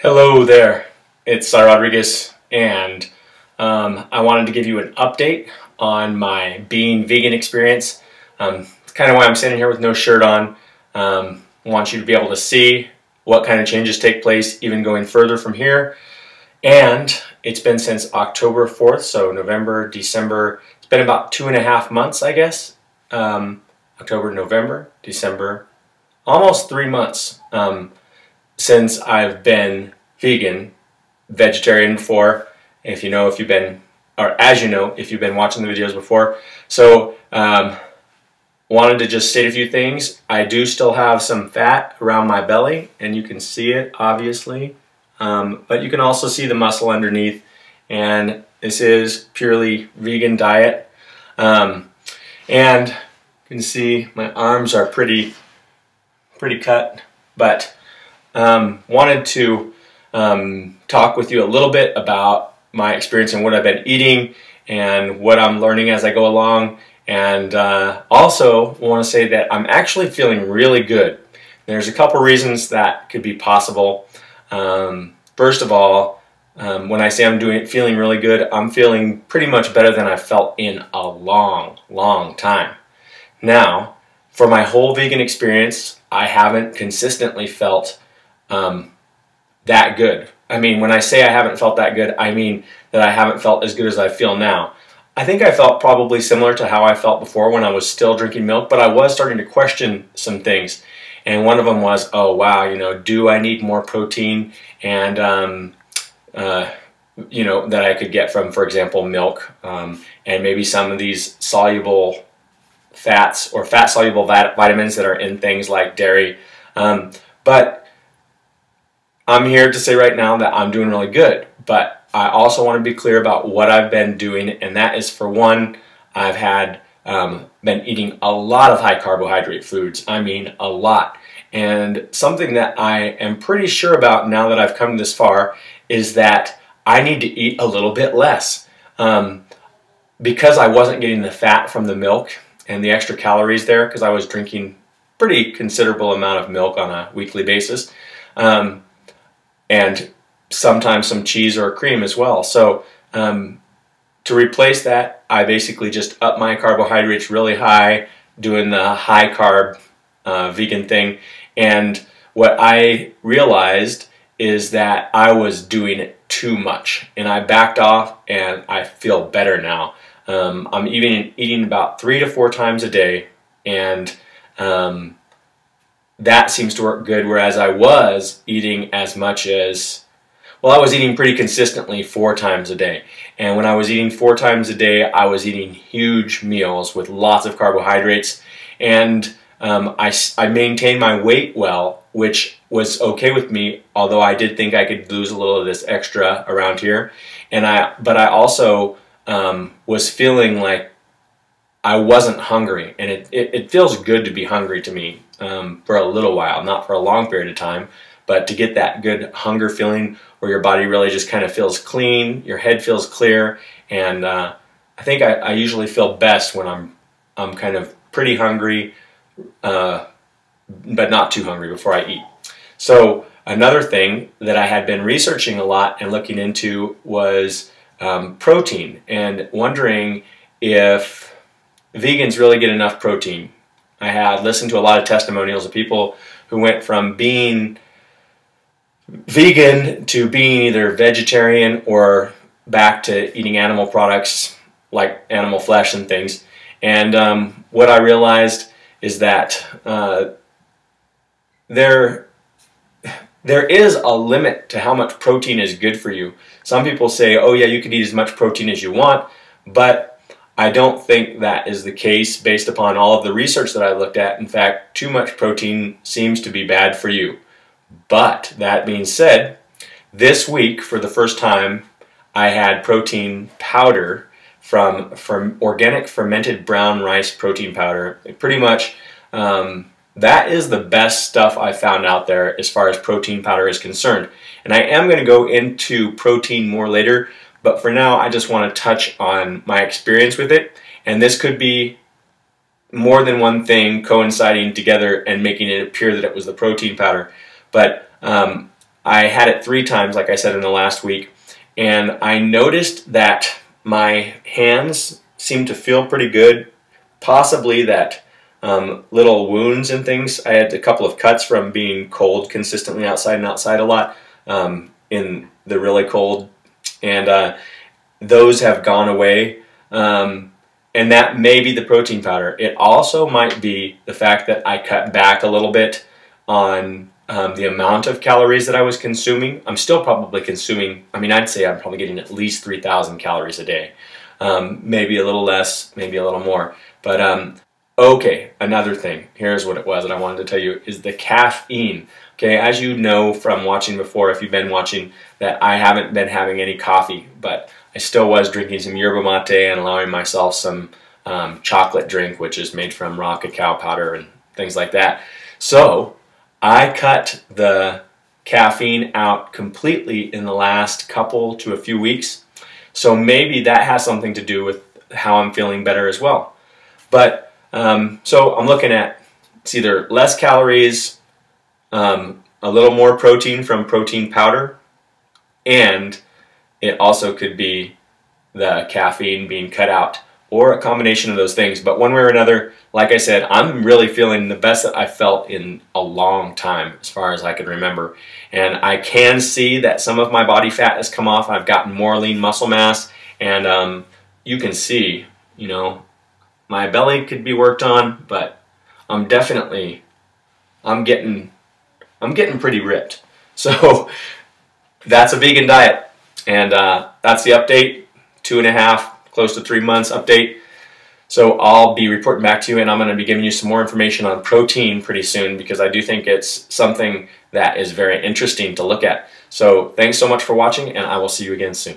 Hello there, it's Rodriguez, and I wanted to give you an update on my being vegan experience. It's kind of why I'm sitting here with no shirt on. Want you to be able to see what kind of changes take place even going further from here. And it's been since October 4th, so November, December. It's been about 2.5 months, I guess. October, November, December, almost 3 months since I've been vegan, vegetarian before, if you've been watching the videos before. So wanted to just state a few things. I do still have some fat around my belly, and you can see it obviously, but you can also see the muscle underneath, and this is purely vegan diet. And you can see my arms are pretty cut, but wanted to talk with you a little bit about my experience and what I've been eating and what I'm learning as I go along. And also want to say that I'm actually feeling really good. There's a couple reasons that could be possible. First of all, when I say I'm feeling really good, I'm feeling pretty much better than I've felt in a long time. Now, for my whole vegan experience, I haven't consistently felt that good. I mean, when I say I haven't felt that good, I mean that I haven't felt as good as I feel now. I think I felt probably similar to how I felt before when I was still drinking milk, but I was starting to question some things. And one of them was, oh wow, do I need more protein and that I could get from, for example, milk, and maybe some of these soluble fats or fat-soluble vitamins that are in things like dairy. But I'm here to say right now that I'm doing really good. But I also want to be clear about what I've been doing, and that is, for one, I've had been eating a lot of high carbohydrate foods. I mean, a lot. And something that I am pretty sure about now that I've come this far is that I need to eat a little bit less. Because I wasn't getting the fat from the milk and the extra calories there, because I was drinking pretty considerable amount of milk on a weekly basis, and sometimes some cheese or cream as well. So to replace that, I basically just up my carbohydrates really high, doing the high carb vegan thing. And what I realized is that I was doing it too much, and I backed off, and I feel better now. I'm even eating about 3 to 4 times a day, and that seems to work good, whereas I was eating as much as, well, I was eating pretty consistently 4 times a day. And when I was eating 4 times a day, I was eating huge meals with lots of carbohydrates, and I maintained my weight well, which was okay with me, although I did think I could lose a little of this extra around here. But I also was feeling like I wasn't hungry, and it feels good to be hungry to me for a little while, not for a long period of time, but to get that good hunger feeling where your body really just kind of feels clean, your head feels clear, and I think I usually feel best when I'm kind of pretty hungry, but not too hungry before I eat. So another thing that I had been researching a lot and looking into was protein, and wondering if vegans really get enough protein. I had listened to a lot of testimonials of people who went from being vegan to being either vegetarian or back to eating animal products like animal flesh and things. And what I realized is that there is a limit to how much protein is good for you. Some people say, oh yeah, you can eat as much protein as you want, but I don't think that is the case based upon all of the research that I looked at. In fact, too much protein seems to be bad for you. But that being said, this week, for the first time, I had protein powder from organic fermented brown rice protein powder. Pretty much, that is the best stuff I found out there as far as protein powder is concerned. And I am going to go into protein more later, but for now I just want to touch on my experience with it. And this could be more than one thing coinciding together and making it appear that it was the protein powder. But I had it 3 times, like I said, in the last week, and I noticed that my hands seemed to feel pretty good. Possibly that little wounds and things. I had a couple of cuts from being cold consistently outside and outside a lot in the really cold, and those have gone away. And that may be the protein powder. It also might be the fact that I cut back a little bit on the amount of calories that I was consuming. I'm still probably consuming, I mean, I'd say I'm probably getting at least 3,000 calories a day. Maybe a little less, maybe a little more. But okay, another thing, here's what it was that I wanted to tell you, is the caffeine. Okay, as you know from watching before, if you've been watching, that I haven't been having any coffee, but I still was drinking some yerba mate and allowing myself some chocolate drink, which is made from raw cacao powder and things like that. So I cut the caffeine out completely in the last couple to a few weeks. So maybe that has something to do with how I'm feeling better as well. But so I'm looking at, it's either less calories, a little more protein from protein powder, and it also could be the caffeine being cut out, or a combination of those things. But one way or another, like I said, I'm really feeling the best that I felt in a long time, as far as I can remember. And I can see that some of my body fat has come off. I've gotten more lean muscle mass, and you can see, you know, my belly could be worked on, but I'm definitely, I'm getting pretty ripped. So that's a vegan diet, and that's the update. 2.5, close to 3 months update. So I'll be reporting back to you, and I'm going to be giving you some more information on protein pretty soon, because I do think it's something that is very interesting to look at. So thanks so much for watching, and I will see you again soon.